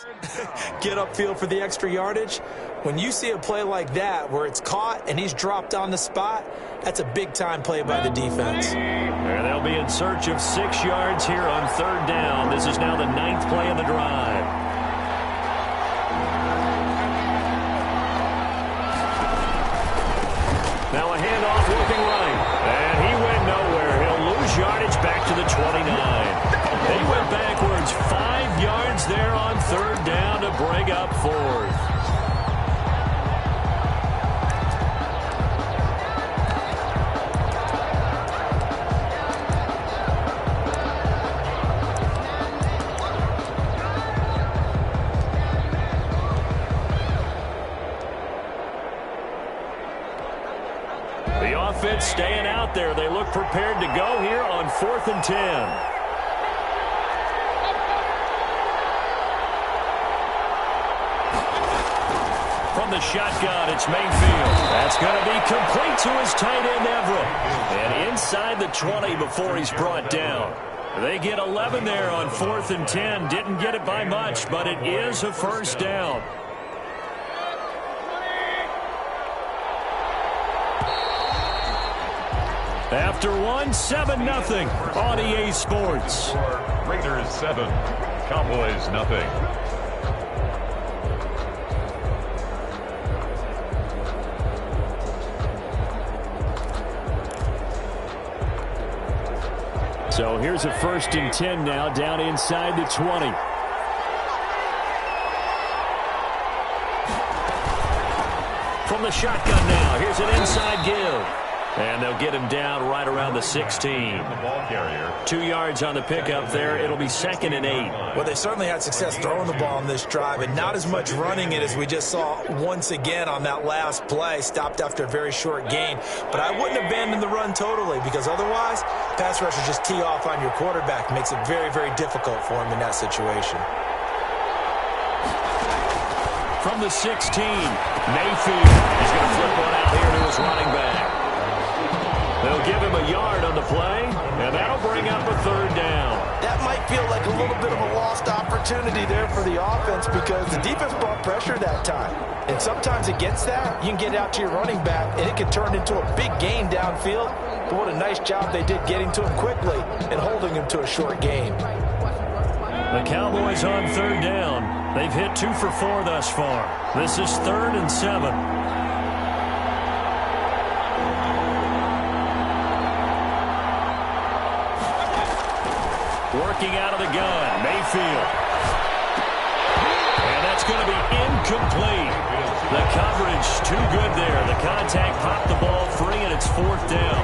guys get upfield for the extra yardage. When you see a play like that where it's caught and he's dropped on the spot, that's a big-time play by the defense. And they'll be in search of 6 yards here on 3rd down. This is now the 9th play of the drive. Now a handoff looking right. And he went nowhere. He'll lose yardage back to the 29. They went backwards 5 yards there on 3rd down to bring up 4th. The offense staying out there. They look prepared to go here on 4th and 10. From the shotgun, it's Mayfield. That's going to be complete to his tight end, Everett. And inside the 20 before he's brought down. They get 11 there on 4th and 10. Didn't get it by much, but it is a 1st down. After 7-0 on EA Sports. Raiders 7, Cowboys nothing. So here's a 1st and 10 now down inside the 20. From the shotgun now, here's an inside give. And they'll get him down right around the 16. The ball carrier. 2 yards on the pickup there. It'll be 2nd and 8. Well, they certainly had success throwing the ball on this drive, and not as much running it as we just saw once again on that last play. Stopped after a very short gain. But I wouldn't abandon the run totally, because otherwise, pass rushers just tee off on your quarterback. Makes it very, very difficult for him in that situation. From the 16, Mayfield is going to flip one out here to his running back. They'll give him a yard on the play, and that'll bring up a 3rd down. That might feel like a little bit of a lost opportunity there for the offense because the defense brought pressure that time. And sometimes against that, you can get out to your running back, and it can turn into a big gain downfield. But what a nice job they did getting to him quickly and holding him to a short gain. The Cowboys on 3rd down. They've hit 2 for 4 thus far. This is 3rd and 7. Working out of the gun, Mayfield. And that's going to be incomplete. The coverage too good there. The contact popped the ball free, and it's 4th down.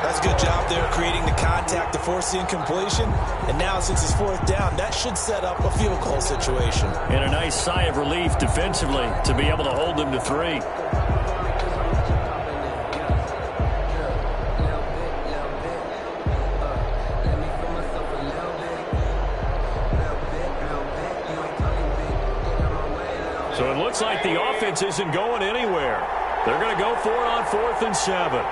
That's a good job there creating the contact to force the incompletion. And now since it's 4th down, that should set up a field goal situation. And a nice sigh of relief defensively to be able to hold them to 3. So it looks like the offense isn't going anywhere. They're going to go for it on 4th and 7.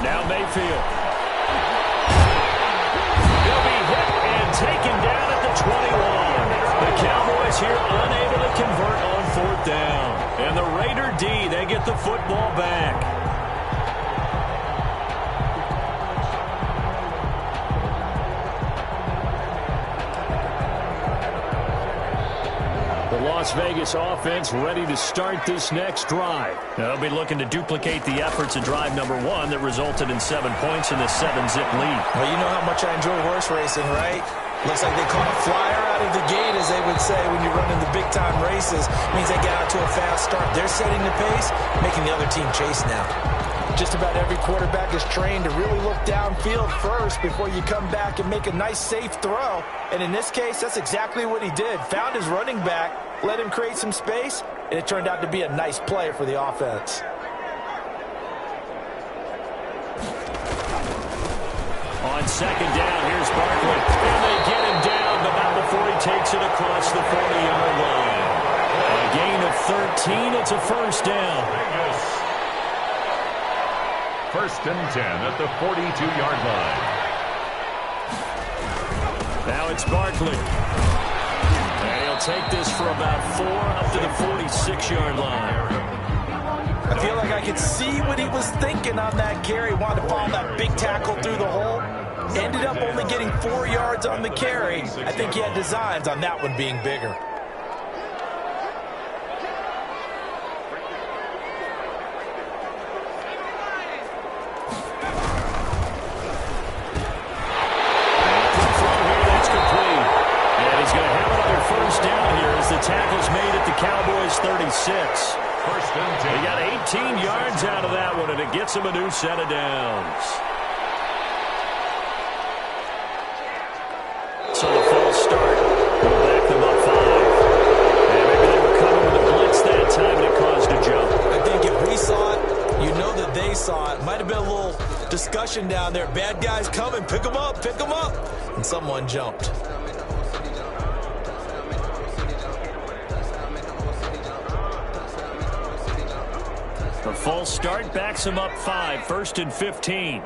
Now Mayfield. He'll be hit and taken down at the 21. The Cowboys here unable to convert on 4th down. And the Raider D, they get the football back. The Las Vegas offense ready to start this next drive. They'll be looking to duplicate the efforts of drive number 1 that resulted in 7 points in the 7-zip lead. Well, you know how much I enjoy horse racing, right? Looks like they caught a flyer out of the gate, as they would say when you're running the big-time races. Means they get out to a fast start. They're setting the pace, making the other team chase now. Just about every quarterback is trained to really look downfield first before you come back and make a nice, safe throw. And in this case, that's exactly what he did. Found his running back, let him create some space, and it turned out to be a nice play for the offense. On 2nd down, here's Barkley. And they get him down, but not before he takes it across the 40-yard line. 13. It's a first down. First and 10 at the 42-yard line. Now it's Barkley. And he'll take this for about 4 up to the 46-yard line. I feel like I could see what he was thinking on that carry. Wanted to follow that big tackle through the hole. Ended up only getting 4 yards on the carry. I think he had designs on that one being bigger. The tackle's made at the Cowboys' 36. First and 10. They got 18 yards out of that one, and it gets them a new set of downs. So the false start will back them up 5. And maybe they were coming with a blitz that time, and it caused a jump. I think if we saw it, you know that they saw it. Might have been a little discussion down there. Bad guys coming. Pick them up. Pick them up. And someone jumped. The false start backs him up 5, first and 15.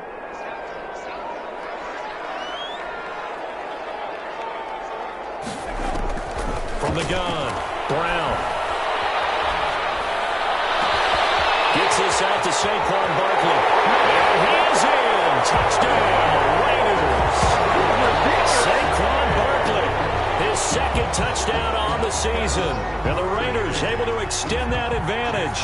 From the gun, Brown. Gets this out to Saquon Barkley. And he is in. Touchdown, Raiders. Saquon Barkley, his second touchdown on the season. And the Raiders able to extend that advantage.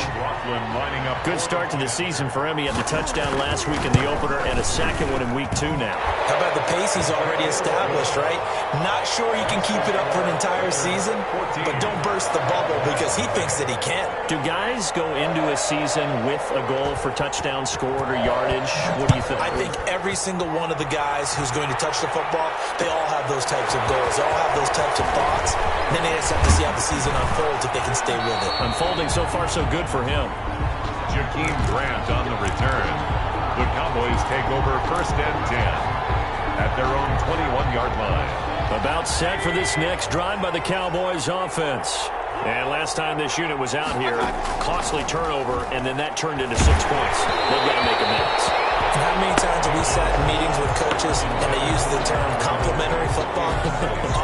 Lining up. Good start to the season for him. He had the touchdown last week in the opener and a second one in week 2 now. How about the pace he's already established, right? Not sure he can keep it up for an entire season, but don't burst the bubble because he thinks that he can. Do guys go into a season with a goal for touchdown scored or yardage? What do you think? I think every single one of the guys who's going to touch the football, they all have those types of goals. They all have those types of thoughts. And then they just have to see how the season unfolds if they can stay with it. Unfolding so far so good for him. Jakeem Grant on the return. The Cowboys take over first and 10 at their own 21-yard line. About set for this next drive by the Cowboys offense. And last time this unit was out here, costly turnover, and then that turned into 6 points. They've got to make amends. And how many times have we sat in meetings with coaches and they use the term complementary football?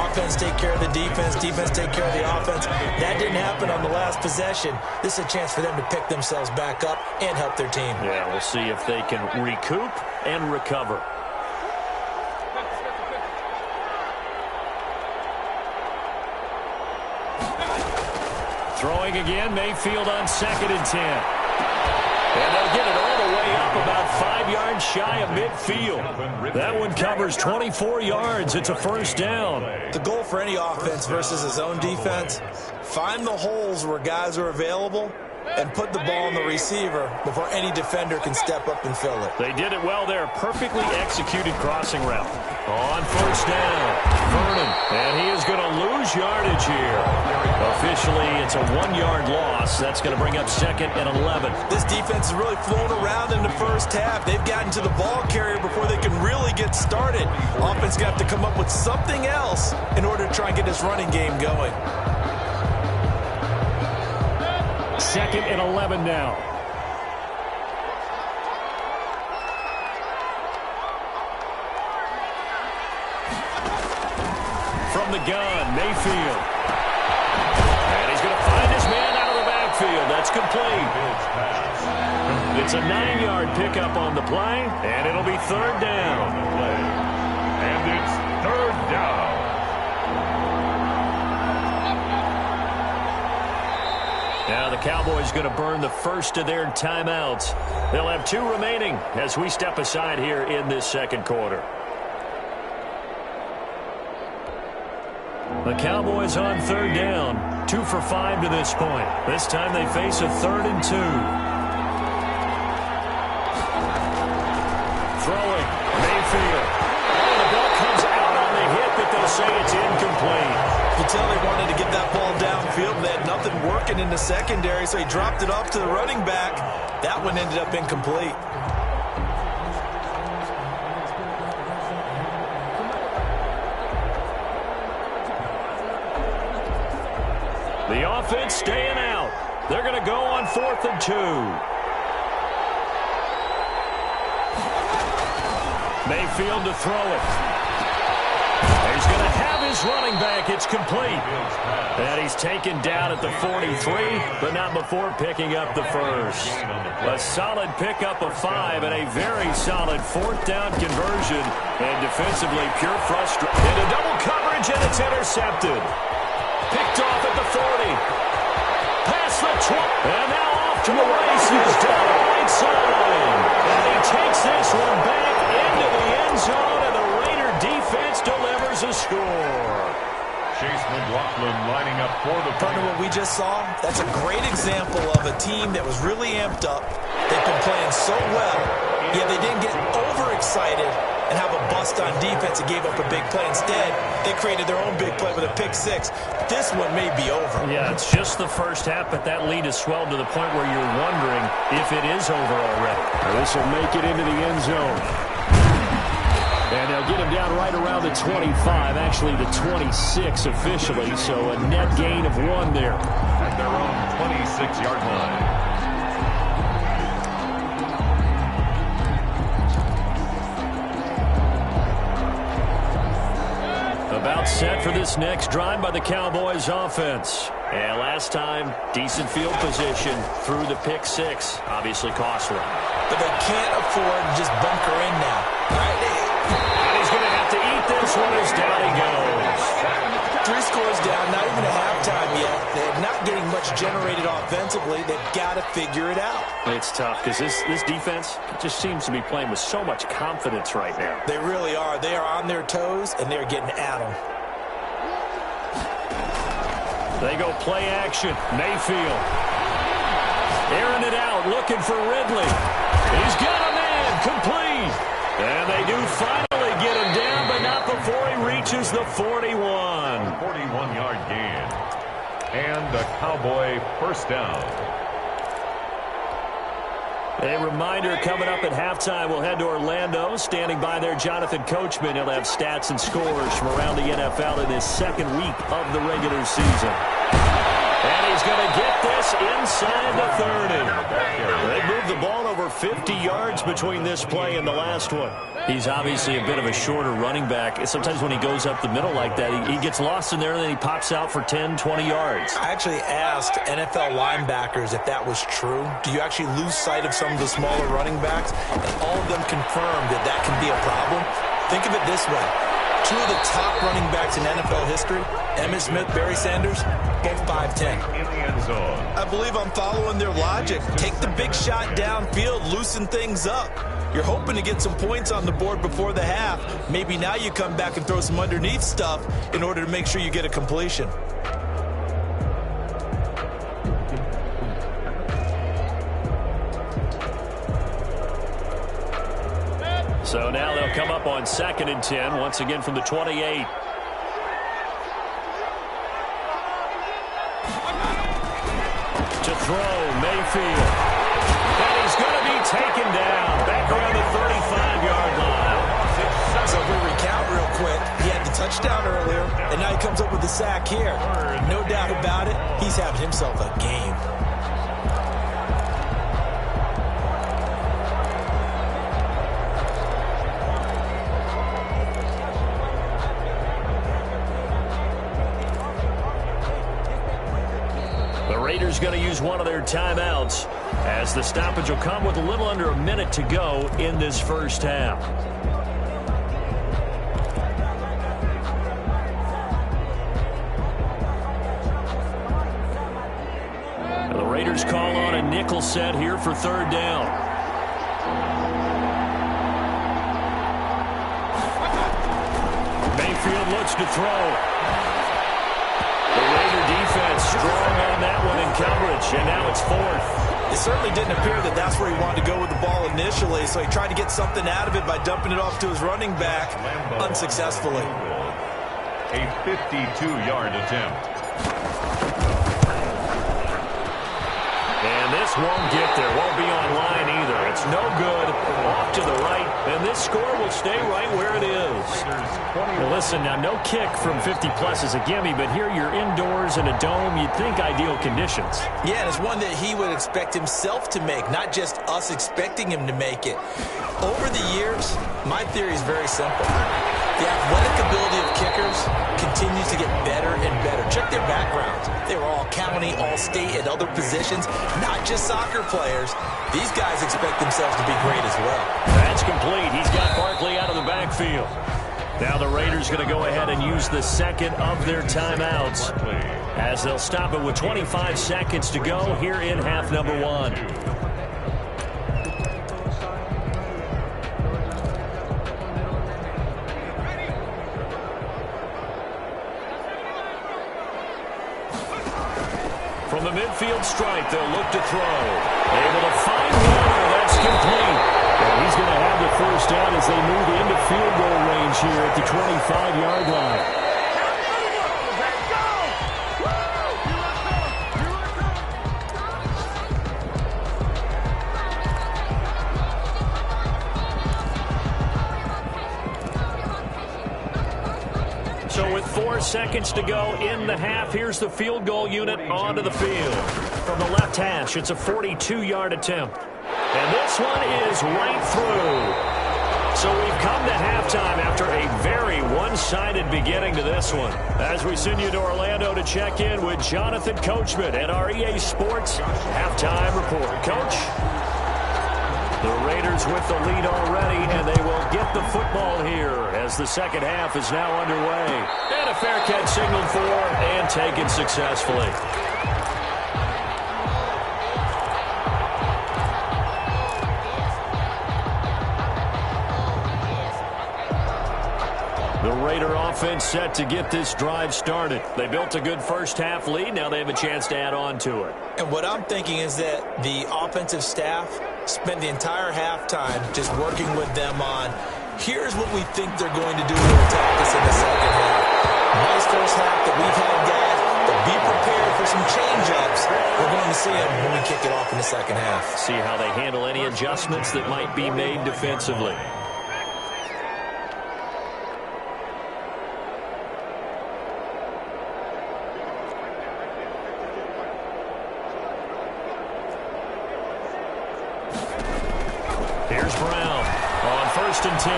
Offense take care of the defense, defense take care of the offense. That didn't happen on the last possession. This is a chance for them to pick themselves back up and help their team. Yeah, we'll see if they can recoup and recover. Throwing again, Mayfield on second and 10. And they'll get it all the way up about 5 yards shy of midfield. That one covers 24 yards. It's a first down. The goal for any offense versus his own defense, find the holes where guys are available and put the ball in the receiver before any defender can step up and fill it. They did it well there. Perfectly executed crossing route. On first down, Vernon. And he is going to lose yardage here. Officially, it's a 1-yard loss. That's going to bring up second and 11. This defense is really flown around in the first half. They've gotten to the ball carrier before they can really get started. Offense going to have to come up with something else in order to try and get this running game going. Second and 11 now. From the gun, Mayfield. And he's going to find his man out of the backfield. That's complete. It's a 9-yard pickup on the play, and it'll be third down. And it's third down. Now the Cowboys going to burn the first of their timeouts. They'll have 2 remaining as we step aside here in this second quarter. The Cowboys on third down, 2 for 5 to this point. This time they face a 3rd and 2. Throwing, Mayfield. Oh, the ball comes out on the hit, but they'll say it's incomplete. You tell they wanted to get that ball downfield. They had nothing working in the secondary, so he dropped it off to the running back. That one ended up incomplete. The offense staying out. They're going to go on 4th and 2. Mayfield to throw it. He's going to have his running back. It's complete. And he's taken down at the 43, but not before picking up the first. A solid pickup of 5 and a very solid 4th down conversion. And defensively, pure frustration. Into double coverage, and it's intercepted. Picked off at the 40. Past the 20. And now off to the races down the right side. And he takes this one back into the end zone, and the Raider defense delivers a score. Chase McLaughlin lining up for the Partner, what we just saw, that's a great example of a team that was really amped up. They've been playing so well, yet they didn't get overexcited and have a bust on defense and gave up a big play. Instead, they created their own big play with a pick 6. This one may be over. Yeah, it's just the first half, but that lead has swelled to the point where you're wondering if it is over already. This will make it into the end zone. And they'll get him down right around the 25, actually the 26 officially, so a net gain of 1 there. At their own 26-yard line. About set for this next drive by the Cowboys offense. And last time, decent field position through the pick 6. Obviously costly. But they can't afford to just bunker in now. Right? And he's going to have to eat this one as down he goes. 3 scores down, not even a halftime yet. They're not getting much generated offensively. They've got to figure it out. It's tough because this defense just seems to be playing with so much confidence right now. They really are. They are on their toes, and they're getting at them. They go play action. Mayfield. Airing it out, looking for Ridley. He's got a man, complete. And they do finally get him down, but not before he reaches the 41. 41-yard gain. And the Cowboy first down. A reminder coming up at halftime, we'll head to Orlando. Standing by there, Jonathan Coachman. He'll have stats and scores from around the NFL in his second week of the regular season. And he's going to get this inside the 30. They moved the ball over 50 yards between this play and the last one. He's obviously a bit of a shorter running back. Sometimes when he goes up the middle like that, he gets lost in there, and then he pops out for 10, 20 yards. I actually asked NFL linebackers if that was true. Do you actually lose sight of some of the smaller running backs? And all of them confirmed that that can be a problem. Think of it this way. 2 of the top running backs in NFL history, Emmitt Smith, Barry Sanders, both 5'10". In the end zone. I believe I'm following their logic. Take the big shot downfield, loosen things up. You're hoping to get some points on the board before the half. Maybe now you come back and throw some underneath stuff in order to make sure you get a completion. So now they'll come up on 2nd and 10, once again from the 28. To throw, Mayfield. And he's going to be taken down. Back around the 35-yard line. So if we recount real quick, he had the touchdown earlier, and now he comes up with the sack here. No doubt about it, he's having himself a game. The Raiders going to use one of their timeouts as the stoppage will come with a little under a minute to go in this first half. And the Raiders call on a nickel set here for 3rd down. Mayfield looks to throw. Defense strong on that one in coverage, and now it's 4th. It certainly didn't appear that that's where he wanted to go with the ball initially, so he tried to get something out of it by dumping it off to his running back unsuccessfully. A 52-yard attempt. And this This won't get there. Won't be online either. It's no good. Off to the right. And this score will stay right where it is. Well, listen, now no kick from 50-plus is a gimme, but here you're indoors in a dome. You'd think ideal conditions. Yeah, and it's one that he would expect himself to make, not just us expecting him to make it. Over the years, my theory is very simple. The athletic ability of kickers continues to get better and better. Check their backgrounds. They were all county, all state, and other positions, not just soccer players. These guys expect themselves to be great as well. That's complete. He's got Barkley out of the backfield. Now the Raiders going to go ahead and use the second of their timeouts as they'll stop it with 25 seconds to go here in half number one. From the midfield stripe, they'll look to throw. Able to find one. That's complete. And he's going to have the first down as they move into field goal range here at the 25-yard line. So with 4 seconds to go in the half, here's the field goal unit onto the field. From the left hash, it's a 42-yard attempt. And this one is right through. So we've come to halftime after a very one-sided beginning to this one. As we send you to Orlando to check in with Jonathan Coachman at our EA Sports Halftime Report. Coach? The Raiders with the lead already, and they will get the football here as the second half is now underway. And a fair catch signaled for and taken successfully. The Raider offense set to get this drive started. They built a good first half lead. Now they have a chance to add on to it. And what I'm thinking is that the offensive staff spent the entire halftime just working with them on, here's what we think they're going to do to attack us in the second half. Nice first half that we've had, guys, but be prepared for some change-ups. We're going to see them when we kick it off in the second half. See how they handle any adjustments that might be made defensively. Here's Brown on 1st and 10.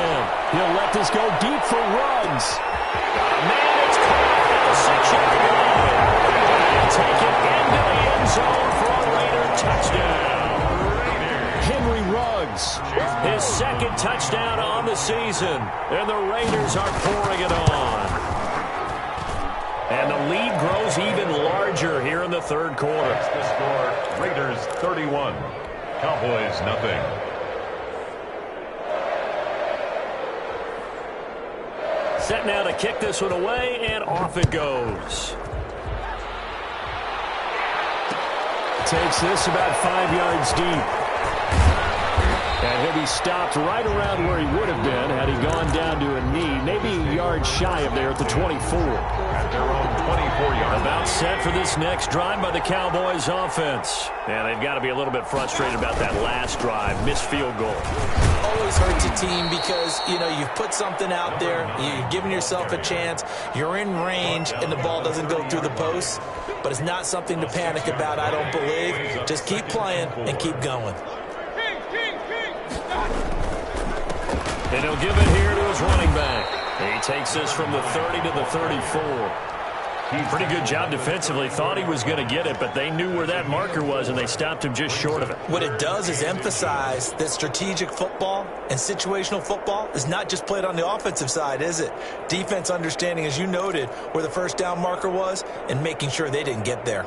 He'll let this go deep for Ruggs. Man, it's caught at the 6-yard line. And taken into the end zone for a Raider touchdown. Henry Ruggs, his second touchdown on the season. And the Raiders are pouring it on. And the lead grows even larger here in the third quarter. The score, Raiders 31, Cowboys nothing. Set now to kick this one away, and off it goes. Takes this about 5 yards deep. And he'll be stopped right around where he would have been had he gone down to a knee, maybe a yard shy of there at the 24. At their own 24-yard. About set for this next drive by the Cowboys offense. And they've got to be a little bit frustrated about that last drive, missed field goal. Always hurts a team because, you know, you've put something out there, you're giving yourself a chance, you're in range, and the ball doesn't go through the post. But it's not something to panic about, I don't believe. Just keep playing and keep going. And he'll give it here to his running back. He takes this from the 30 to the 34. Pretty good job defensively. Thought he was going to get it, but they knew where that marker was, and they stopped him just short of it. What it does is emphasize that strategic football and situational football is not just played on the offensive side, is it? Defense understanding, as you noted, where the first down marker was and making sure they didn't get there.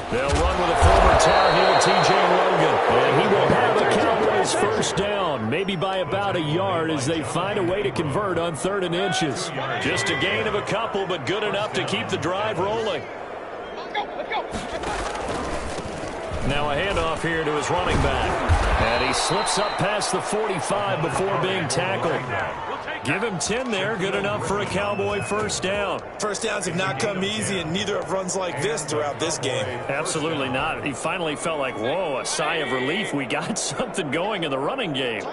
They'll run with a former Tar Heel, T.J. Logan. And he will have a Cowboys first down, maybe by about a yard as they find a way to convert on 3rd and inches. Just a gain of a couple, but good enough to keep the drive rolling. Now a handoff here to his running back. And he slips up past the 45 before being tackled. Give him 10 there. Good enough for a Cowboy first down. First downs have not come easy, and neither have runs like this throughout this game. Absolutely not. He finally felt like, whoa, a sigh of relief. We got something going in the running game.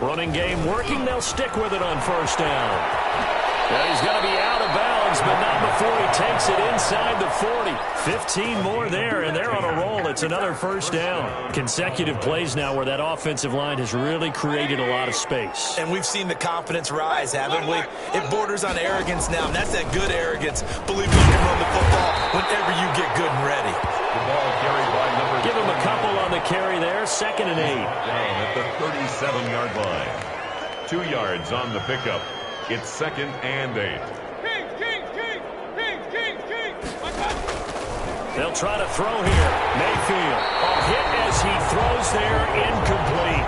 Running game working. They'll stick with it on first down. Well, he's going to be out of bounds, but not before he takes it inside the 40. 15 more there, and they're on a roll. It's another first down. Consecutive plays now where that offensive line has really created a lot of space. And we've seen the confidence rise, haven't we? It borders on arrogance now, and that's that good arrogance. Believe you can run the football whenever you get good and ready. The ball carried by number. Give him a couple on the carry there. 2nd and 8. Down at the 37-yard line. 2 yards on the pickup. It's 2nd and 8. They'll try to throw here. Mayfield. A hit as he throws there. Incomplete.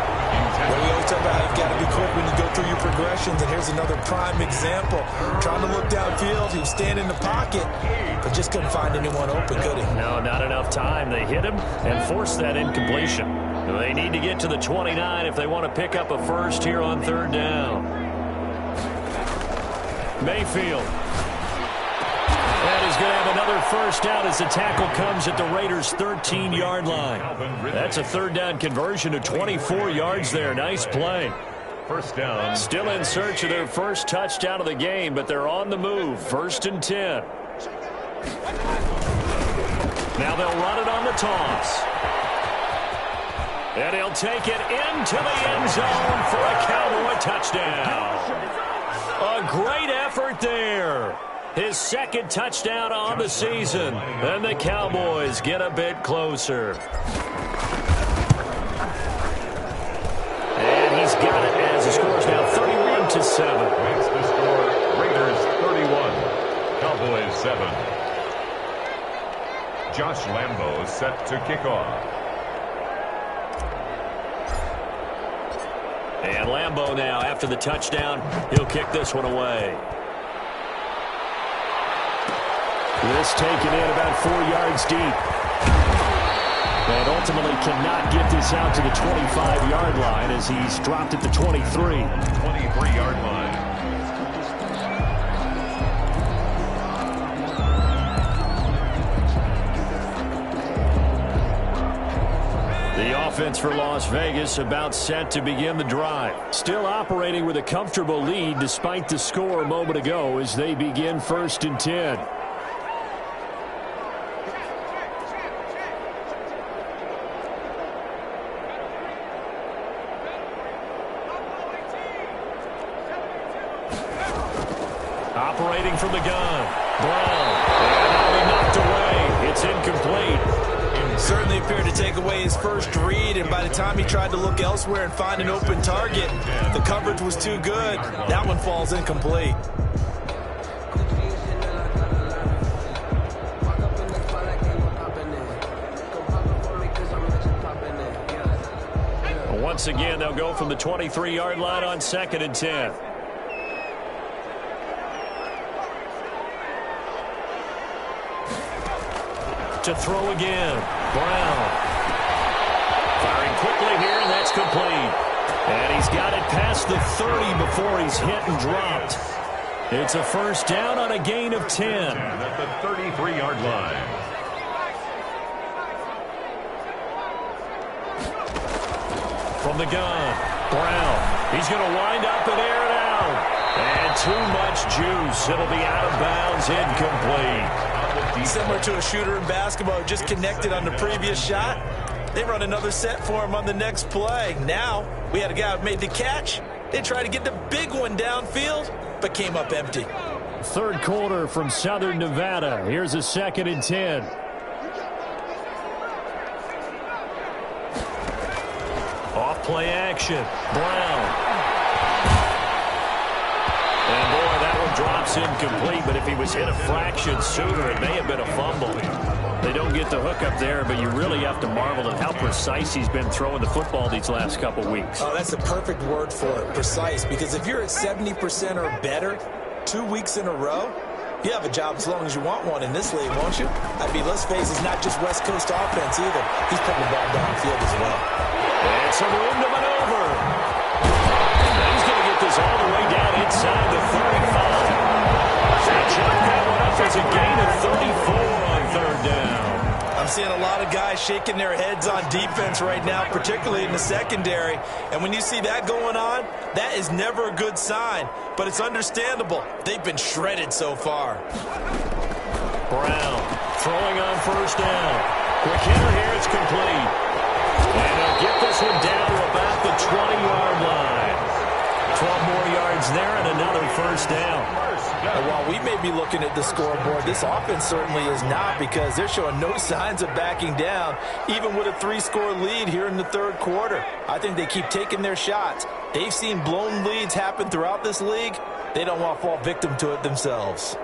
Well, we always talk about how you've got to be quick when you go through your progressions, and here's another prime example. Trying to look downfield, he was standing in the pocket, but just couldn't find anyone open, could he? No, not enough time. They hit him and forced that incompletion. They need to get to the 29 if they want to pick up a first here on 3rd down. Mayfield. And he's going to have another first down as the tackle comes at the Raiders' 13-yard line. That's a 3rd down conversion of 24 yards there. Nice play. First down. Still in search of their first touchdown of the game, but they're on the move. 1st and 10. Now they'll run it on the toss. And he'll take it into the end zone for a Cowboy touchdown. A great effort there. His 2nd touchdown on the season. And the Cowboys get a bit closer. And he's got it as the score is now 31-7. Makes the score Raiders 31, Cowboys 7. Josh Lambo set to kick off. And Lambo now, after the touchdown, he'll kick this one away. This taken in about 4 yards deep. And ultimately cannot get this out to the 25-yard line as he's dropped at the 23. 23-yard line. The offense for Las Vegas about set to begin the drive. Still operating with a comfortable lead despite the score a moment ago as they begin 1st and 10. Operating from the gun. Brown. And that'll be knocked away. It's incomplete. Certainly appeared to take away his first read, and by the time he tried to look elsewhere and find an open target, the coverage was too good. That one falls incomplete. Once again, they'll go from the 23-yard line on 2nd and 10. To throw again. Brown. Firing quickly here, and that's complete. And he's got it past the 30 before he's hit and dropped. It's a first down on a gain of 10. At the 33-yard line. From the gun. Brown. He's going to wind up and air it out. And too much juice. It'll be out of bounds, incomplete. Similar to a shooter in basketball who just connected on the previous shot. They run another set for him on the next play. Now, we had a guy who made the catch. They tried to get the big one downfield, but came up empty. 3rd quarter from Southern Nevada. Here's a 2nd and 10. Off play action. Brown. And boy, that one dropped Handoff's incomplete, but if he was hit a fraction sooner, it may have been a fumble. They don't get the hook up there, but you really have to marvel at how precise he's been throwing the football these last couple weeks. Oh, that's a perfect word for it, precise, because if you're at 70% or better 2 weeks in a row, you have a job as long as you want one in this league, won't you? I mean, let's face it, it's not just West Coast offense either. He's putting the ball downfield as well. And some room to maneuver. He's going to get this all the way down inside the 35. And chalk that one up as a gain of 34 on third down. I'm seeing a lot of guys shaking their heads on defense right now, particularly in the secondary. And when you see that going on, that is never a good sign. But it's understandable. They've been shredded so far. Brown throwing on first down. Quick hitter here, it's complete. And they'll get this one down to about the 20-yard line. 12 more yards there and another first down. And while we may be looking at the scoreboard, this offense certainly is not, because they're showing no signs of backing down, even with a 3-score lead here in the third quarter. I think they keep taking their shots. They've seen blown leads happen throughout this league. They don't want to fall victim to it themselves.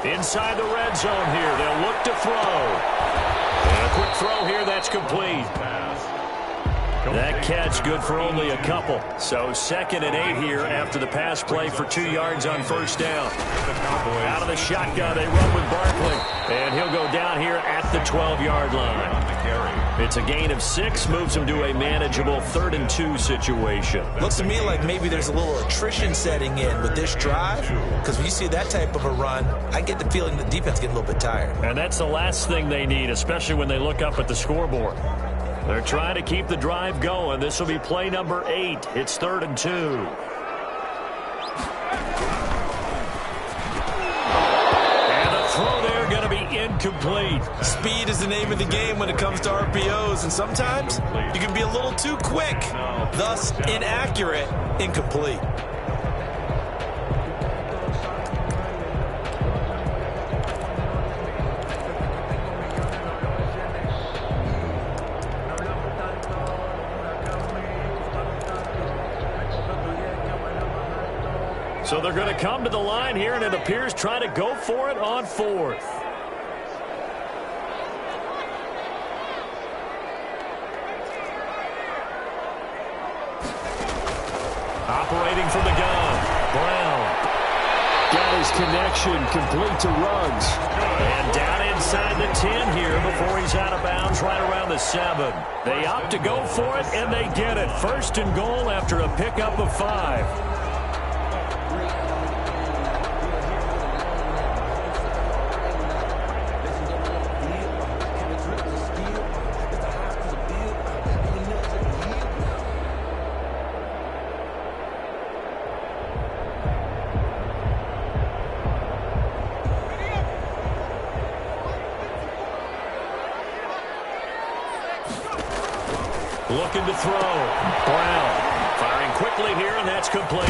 Inside the red zone here, they'll look to throw. And a quick throw here, that's complete. That catch good for only a couple. So 2nd and 8 here after the pass play for 2 yards on first down. Out of the shotgun, they run with Barkley. And he'll go down here at the 12-yard line. It's a gain of 6, moves him to a manageable 3rd and 2 situation. Looks to me like maybe there's a little attrition setting in with this drive, because when you see that type of a run, I get the feeling the defense getting a little bit tired. And that's the last thing they need, especially when they look up at the scoreboard. They're trying to keep the drive going. This will be play number 8. It's 3rd and 2. And the throw there going to be incomplete. Speed is the name of the game when it comes to RPOs, and sometimes you can be a little too quick, thus inaccurate, incomplete. So they're going to come to the line here, and it appears trying to go for it on 4th. Operating from the gun, Brown. Got his connection, complete to Ruggs. And down inside the 10 here before he's out of bounds right around the 7. They opt to go for it, and they get it. 1st and goal after a pickup of 5. Looking to throw. Brown firing quickly here, and that's complete.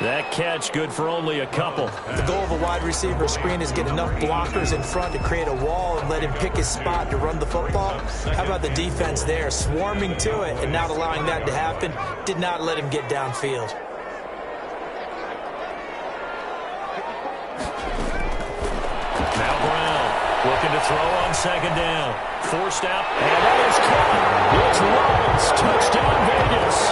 That catch good for only a couple. The goal of a wide receiver screen is get enough blockers in front to create a wall and let him pick his spot to run the football. How about the defense there, swarming to it and not allowing that to happen? Did not let him get downfield. Now Brown looking to throw on 2nd down. Forced out, and that is caught. It's Ruggs. Touchdown, Vegas.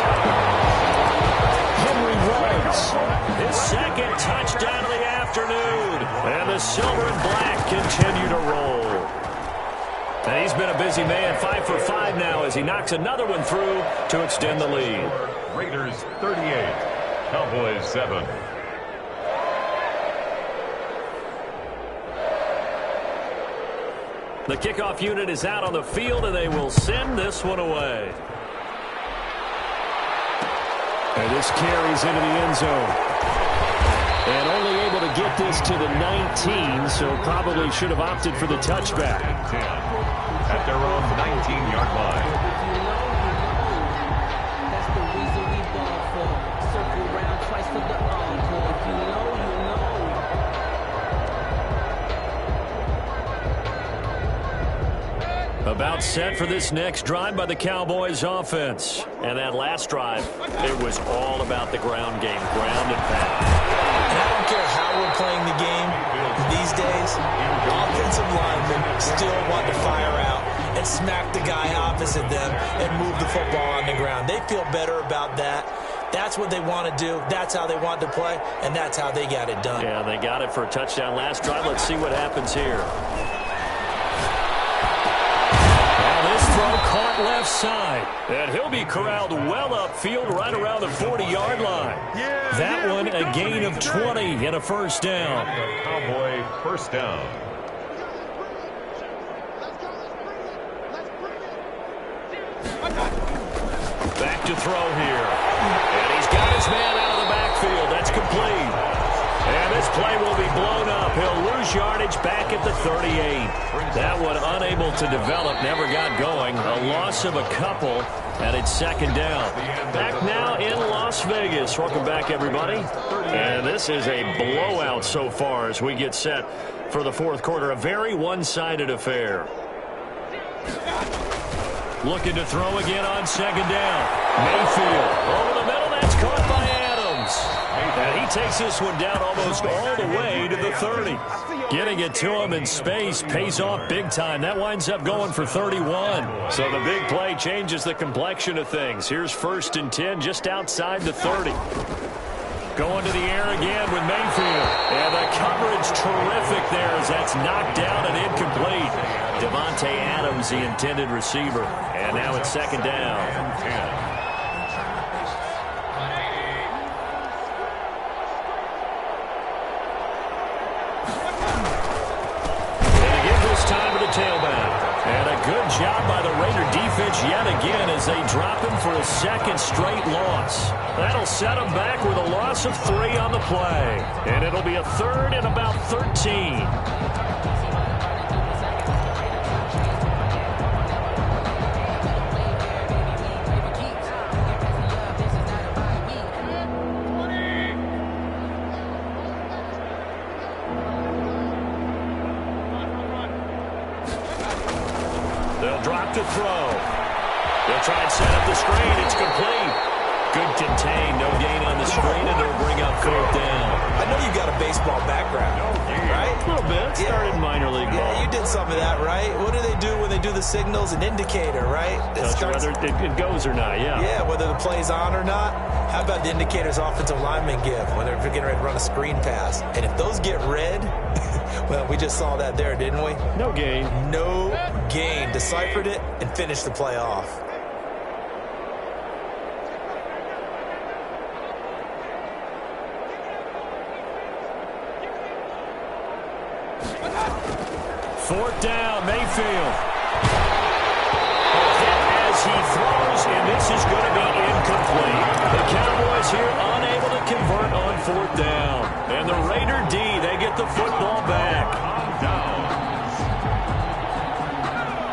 Henry Ruggs, his 2nd touchdown of the afternoon. And the silver and black continue to roll. And he's been a busy man, 5 for 5 now as he knocks another one through to extend the lead. Raiders 38, Cowboys 7. The kickoff unit is out on the field, and they will send this one away. And this carries into the end zone. And only able to get this to the 19, so probably should have opted for the touchback. 10 at their own 19-yard line. That's the reason we ball for. Circle round twice for the encore. If you know, you know. A About set for this next drive by the Cowboys offense. And that last drive, it was all about the ground game, ground and pound. And I don't care how we're playing the game these days, offensive linemen still want to fire out and smack the guy opposite them and move the football on the ground. They feel better about that. That's what they want to do. That's how they want to play, and that's how they got it done. Yeah, they got it for a touchdown last drive. Let's see what happens here. Throw caught left side, and he'll be corralled well upfield right around the 40-yard line. That one a gain of 20 and a first down. Cowboy first down. Back to throw here, and he's got his man out of the backfield. That's complete. And this play will be blown up. He'll lose yardage back at the 38. That one unable to develop, never got going. A loss of a couple, and it's second down. Back now in Las Vegas. Welcome back, everybody. And this is a blowout so far as we get set for the fourth quarter. A very one-sided affair. Looking to throw again on second down. Mayfield over the middle. That's caught by Adams. And he takes this one down almost all the way to the 30. Getting it to him in space pays off big time. That winds up going for 31. So the big play changes the complexion of things. Here's 1st and 10 just outside the 30. Going to the air again with Mayfield. And the coverage terrific there as that's knocked down and incomplete. Devontae Adams, the intended receiver. And now it's second down. Tailback. And a good job by the Raider defense yet again as they drop him for a second straight loss. That'll set him back with a loss of 3 on the play. And it'll be a 3rd and about 13. Drop to throw. They'll try and set up the screen. It's complete. Good contain. No gain on the screen, and it'll bring up 4th down. I know you got a baseball background, right? A little bit. Started in minor league ball. Yeah, you did some of that, right? What do they do when they do the signals? An indicator, right? Whether it goes or not, yeah. Yeah, whether the play's on or not. How about the indicators offensive linemen give when they're getting ready to run a screen pass? And if those get red, well, we just saw that there, didn't we? No gain. No gain. Deciphered it and finished the play off. Fourth down, Mayfield. Hit as he throws, and this is going to be incomplete. The Cowboys here unable to convert on 4th down. And the Raider D, they get the football back.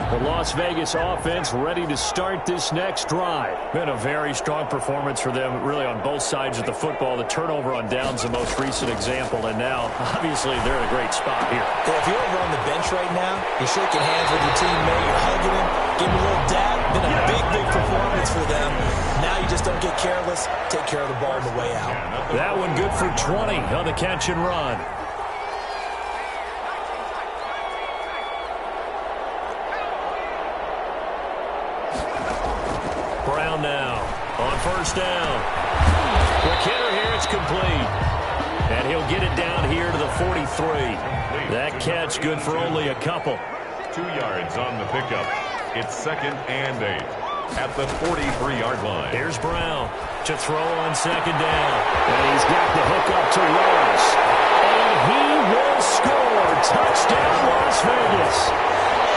The Las Vegas offense ready to start this next drive. Been a very strong performance for them, really on both sides of the football. The turnover on downs, the most recent example, and now, obviously, they're in a great spot here. Yeah, if you're over on the bench right now, you're shaking hands with your teammate, you're hugging him, giving him a little dab. Been a big, big performance for them. Now you just don't get careless. Take care of the ball on the way out. That one good for 20 on the catch and run. Brown now on 1st down. Quick hitter here, it's complete. And he'll get it down here to the 43. That catch good for only a couple. 2 yards on the pickup. It's 2nd and 8 at the 43-yard line. Here's Brown to throw on 2nd down. And he's got the hook up to Rose. And he will score. Touchdown, Las Vegas.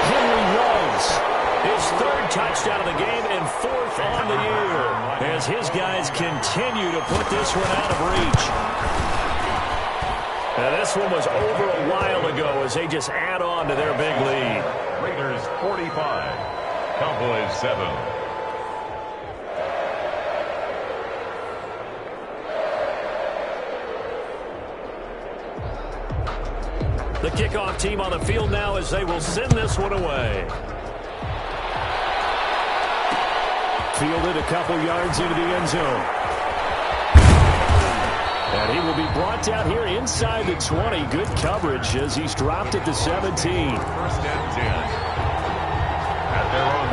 Henry Rose. His 3rd touchdown of the game and 4th on the year as his guys continue to put this one out of reach. Now this one was over a while ago as they just add on to their big lead. Raiders 45, Cowboys 7. The kickoff team on the field now as they will send this one away. fielded a couple yards into the end zone. And he will be brought down here inside the 20. Good coverage as he's dropped at the 17. First and 10.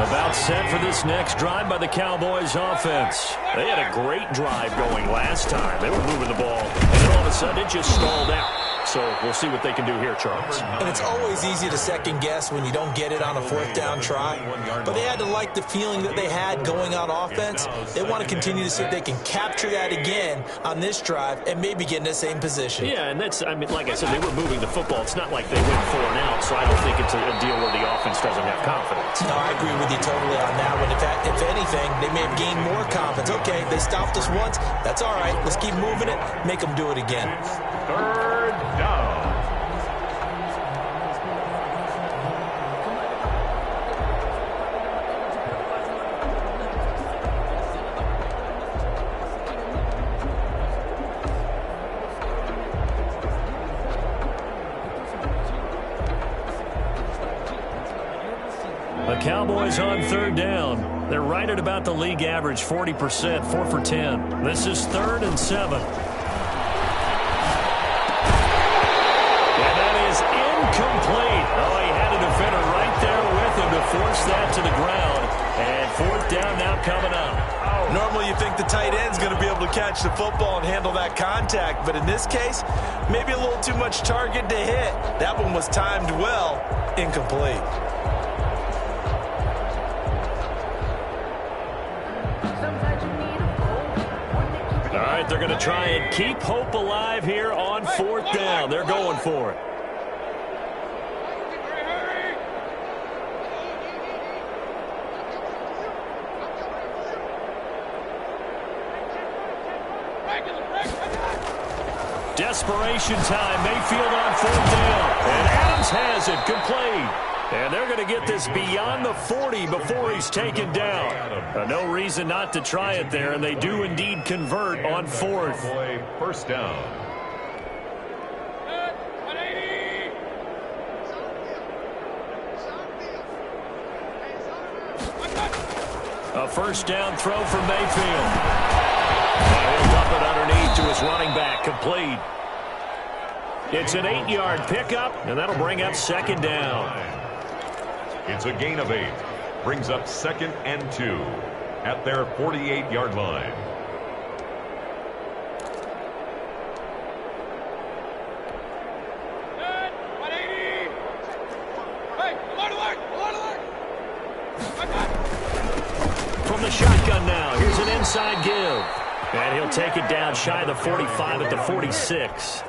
About set for this next drive by the Cowboys offense. They had a great drive going last time. They were moving the ball, and then all of a sudden it just stalled out. So we'll see what they can do here, Charles. And it's always easy to second guess when you don't get it on a fourth down try. But they had to like the feeling that they had going on offense. They want to continue to see if they can capture that again on this drive and maybe get in the same position. Yeah, and that's, I mean, like I said, they were moving the football. It's not like they went 4 and out, so I don't think it's a deal where the offense doesn't have confidence. No, I agree with you totally on that one. In fact, if anything, they may have gained more confidence. Okay, they stopped us once. That's all right. Let's keep moving it. Make them do it again. Third down. The Cowboys on third down. They're right at about the league average, 40%, 4 for 10. This is 3rd and 7. Incomplete. Oh, he had a defender right there with him to force that to the ground. And 4th down now coming up. Normally you think the tight end's going to be able to catch the football and handle that contact. But in this case, maybe a little too much target to hit. That one was timed well. Incomplete. All right, they're going to try and keep hope alive here on 4th down. They're going for it. Desperation time. Mayfield on 4th down. And Adams has it. Complete. And they're going to get this beyond the 40 before he's taken down. No reason not to try it there, and they do indeed convert on 4th. First down. A first down throw from Mayfield. And he'll dump it underneath to his running back. Complete. It's an 8-yard pickup, and that'll bring up 2nd down. It's a gain of 8. Brings up 2nd and 2 at their 48-yard line. From the shotgun now, here's an inside give. And he'll take it down shy of the 45 at the 46.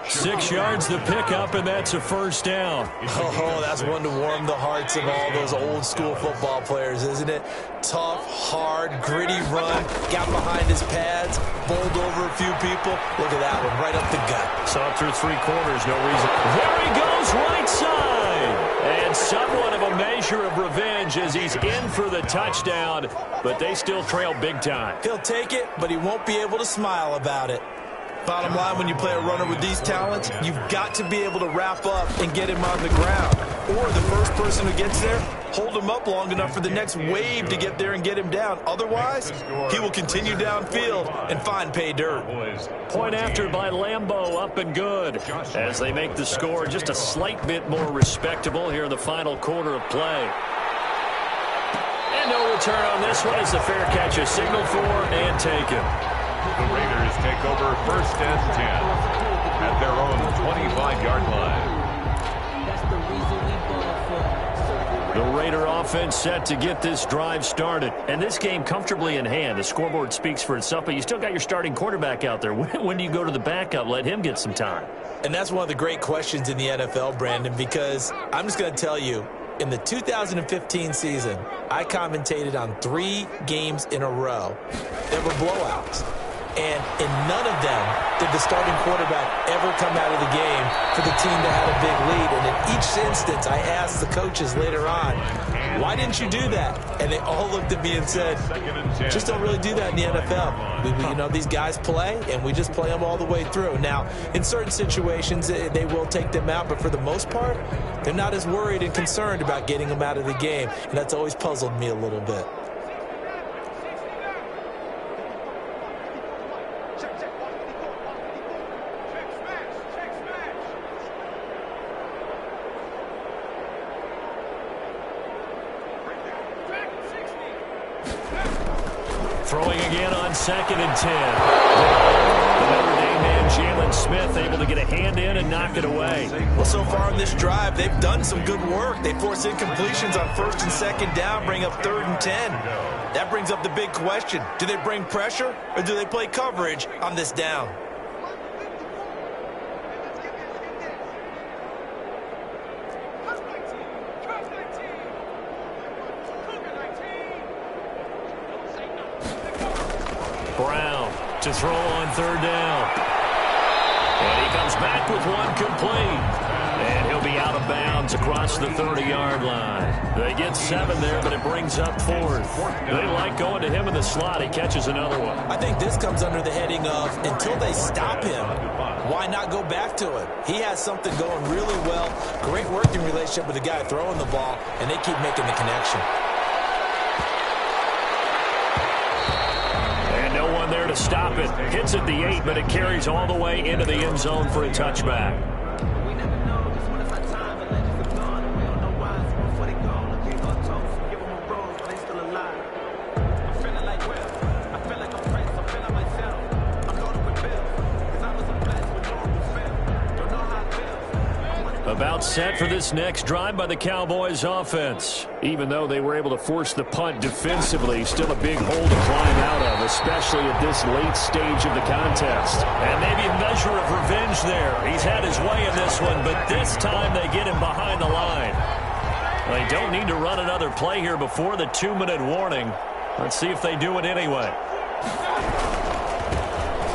6 yards the pickup, and that's a first down. Oh, that's one to warm the hearts of all those old school football players, isn't it? Tough, hard, gritty run, got behind his pads, bowled over a few people. Look at that one, right up the gut. Saw it through 3 quarters, no reason. There he goes, right side. And somewhat of a measure of revenge as he's in for the touchdown, but they still trail big time. He'll take it, but he won't be able to smile about it. Bottom line, when you play a runner with these talents, you've got to be able to wrap up and get him on the ground. Or the first person who gets there, hold him up long enough for the next wave to get there and get him down. Otherwise, he will continue downfield and find pay dirt. Point after by Lambeau, up and good. As they make the score just a slight bit more respectable here in the final quarter of play. And no return on this one as the fair catch is signaled for and taken. The Raiders take over 1st and 10 at their own 25-yard line. That's the reason we ball for. The Raider offense set to get this drive started. And this game comfortably in hand. The scoreboard speaks for itself, but you still got your starting quarterback out there. When do you go to the backup? Let him get some time. And that's one of the great questions in the NFL, Brandon, because I'm just going to tell you, in the 2015 season, I commentated on 3 games in a row that were blowouts. And in none of them did the starting quarterback ever come out of the game for the team that had a big lead. And in each instance, I asked the coaches later on, why didn't you do that? And they all looked at me and said, just don't really do that in the NFL. You know, these guys play, and we just play them all the way through. Now, in certain situations, they will take them out, but for the most part, they're not as worried and concerned about getting them out of the game. And that's always puzzled me a little bit. again on 2nd and 10. The Notre Dame man, Jalen Smith, able to get a hand in and knock it away. Well, so far on this drive, they've done some good work. They force incompletions on 1st and 2nd down, bring up 3rd and 10. That brings up the big question. Do they bring pressure or do they play coverage on this down? Brown to throw on 3rd down. And he comes back with one complete. And he'll be out of bounds across the 30-yard line. They get 7 there, but it brings up 4th. They like going to him in the slot. He catches another one. I think this comes under the heading of until they stop him, why not go back to it? He has something going really well. Great working relationship with the guy throwing the ball, and they keep making the connection. And no one there to stop it. Hits at the 8, but it carries all the way into the end zone for a touchback. About set for this next drive by the Cowboys offense. Even though they were able to force the punt defensively, still a big hole to climb out of, especially at this late stage of the contest. And maybe a measure of revenge there. He's had his way in this one, but this time they get him behind the line. They don't need to run another play here before the 2-minute warning. Let's see if they do it anyway.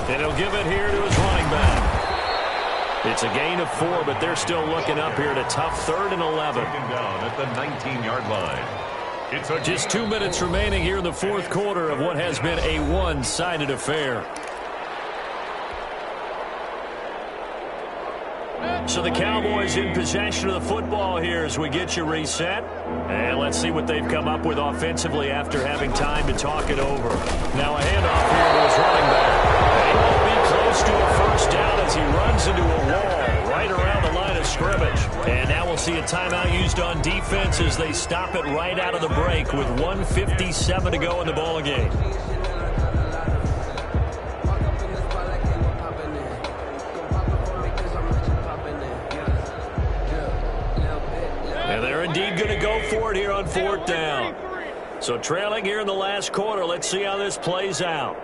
And he'll give it here to his running back. It's a gain of 4, but they're still looking up here at a tough 3rd and 11. Down at the 19-yard line. Just 2 minutes remaining here in the 4th quarter of what has been a one-sided affair. So the Cowboys in possession of the football here as we get you reset. And let's see what they've come up with offensively after having time to talk it over. Now a handoff here to his running back. And he won't be close to a first down as he runs into a wall right around the line of scrimmage. And now we'll see a timeout used on defense as they stop it right out of the break with 1:57 to go in the ballgame. And they're indeed going to go for it here on 4th down. So trailing here in the last quarter, let's see how this plays out.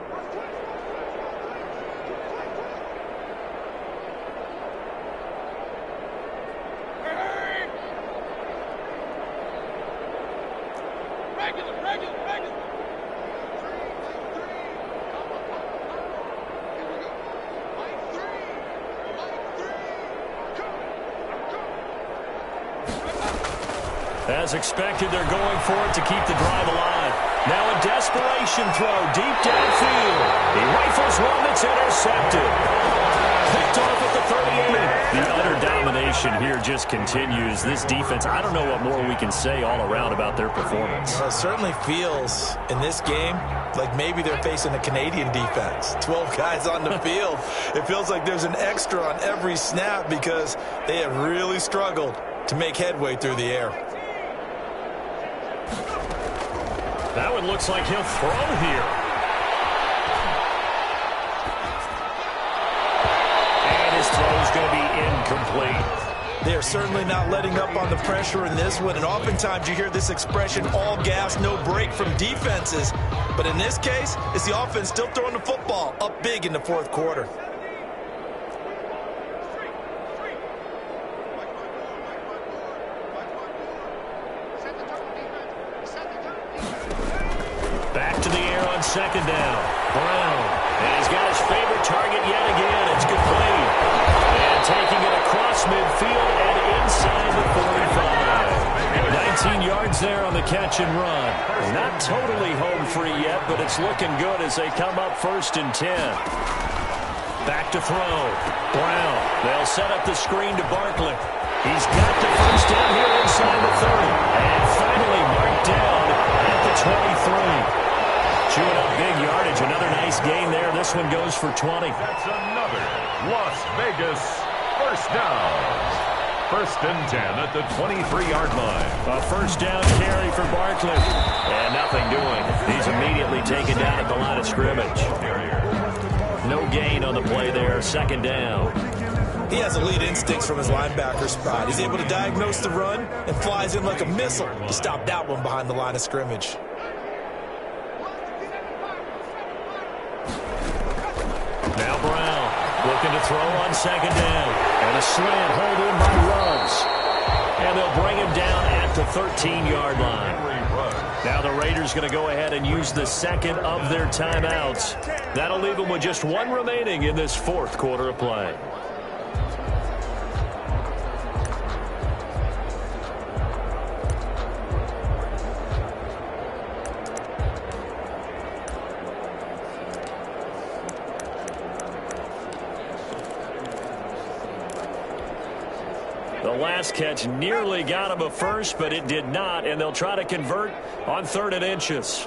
As expected, they're going for it to keep the drive alive. Now a desperation throw deep downfield. He rifles one that's intercepted. Picked off at the 38. The utter domination here just continues. This defense, I don't know what more we can say all around about their performance. Well, it certainly feels in this game like maybe they're facing a Canadian defense. 12 guys on the field. It feels like there's an extra on every snap because they have really struggled to make headway through the air. That one looks like he'll throw here. And his throw is going to be incomplete. They're certainly not letting up on the pressure in this one, and oftentimes you hear this expression, all gas, no break from defenses. But in this case, it's the offense still throwing the football up big in the 4th quarter. Back to the air on 2nd down. Brown. And he's got his favorite target yet again. It's complete. And taking it across midfield and inside the 45. 19 yards there on the catch and run. Not totally home free yet, but it's looking good as they come up 1st and 10. Back to throw. Brown. They'll set up the screen to Barkley. He's got the first down here inside the 30. And finally marked down at the 23. Chewing up big yardage. Another nice gain there. This one goes for 20. That's another Las Vegas first down. First and 10 at the 23-yard line. A first down carry for Barkley. And nothing doing. He's immediately taken down at the line of scrimmage. No gain on the play there. Second down. He has elite instincts from his linebacker spot. He's able to diagnose the run and flies in like a missile to stop that one behind the line of scrimmage. Now Brown looking to throw on second down. And a slant hold in by Ruggs. And they'll bring him down at the 13-yard line. Now the Raiders going to go ahead and use the second of their timeouts. That'll leave them with just one remaining in this fourth quarter of play. The last catch nearly got him a first, but it did not, and they'll try to convert on 3rd and inches.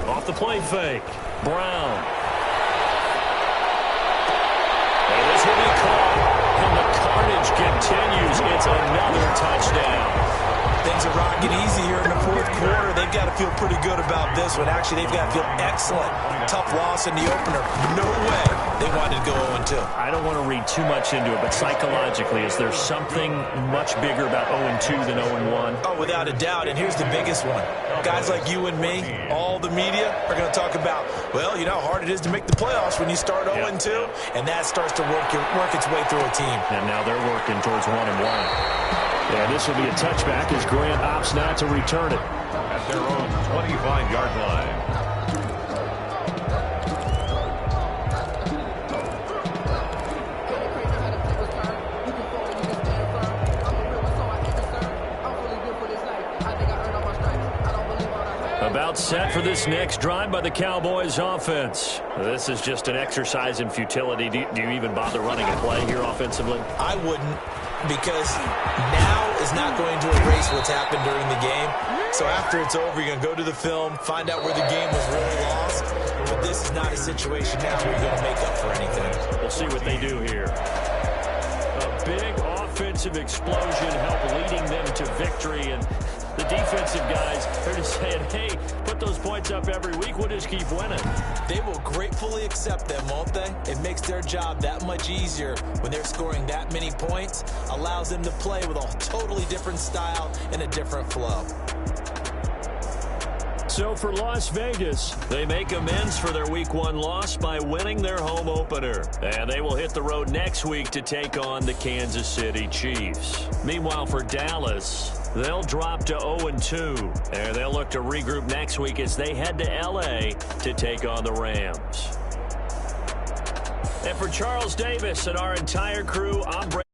Off the play fake. Brown. And this will be caught, and the carnage continues. It's another touchdown. Things are rocking easy here in the fourth quarter. They've got to feel pretty good about this one. Actually, they've got to feel excellent. Tough loss in the opener. No way they wanted to go 0-2. I don't want to read too much into it, but psychologically, is there something much bigger about 0-2 than 0-1? Oh, without a doubt, and here's the biggest one. Guys like you and me, all the media, are going to talk about, well, you know how hard it is to make the playoffs when you start 0-2, and that starts to work its way through a team. And now they're working towards 1-1. And this will be a touchback as Grant opts not to return it. At their own 25-yard line. About set for this next drive by the Cowboys offense. This is just an exercise in futility. Do you even bother running a play here offensively? I wouldn't, because now is not going to erase what's happened during the game. So after it's over, you're going to go to the film, find out where the game was really lost. But this is not a situation now where you're going to make up for anything. We'll see what they do here. A big offensive explosion helped leading them to victory, and the defensive guys are just saying, hey, put those points up every week. We'll just keep winning. They will gratefully accept them, won't they? It makes their job that much easier when they're scoring that many points. Allows them to play with a totally different style and a different flow. So for Las Vegas, they make amends for their Week 1 loss by winning their home opener. And they will hit the road next week to take on the Kansas City Chiefs. Meanwhile, for Dallas, they'll drop to 0-2. And they'll look to regroup next week as they head to L.A. to take on the Rams. And for Charles Davis and our entire crew, I'm Brady.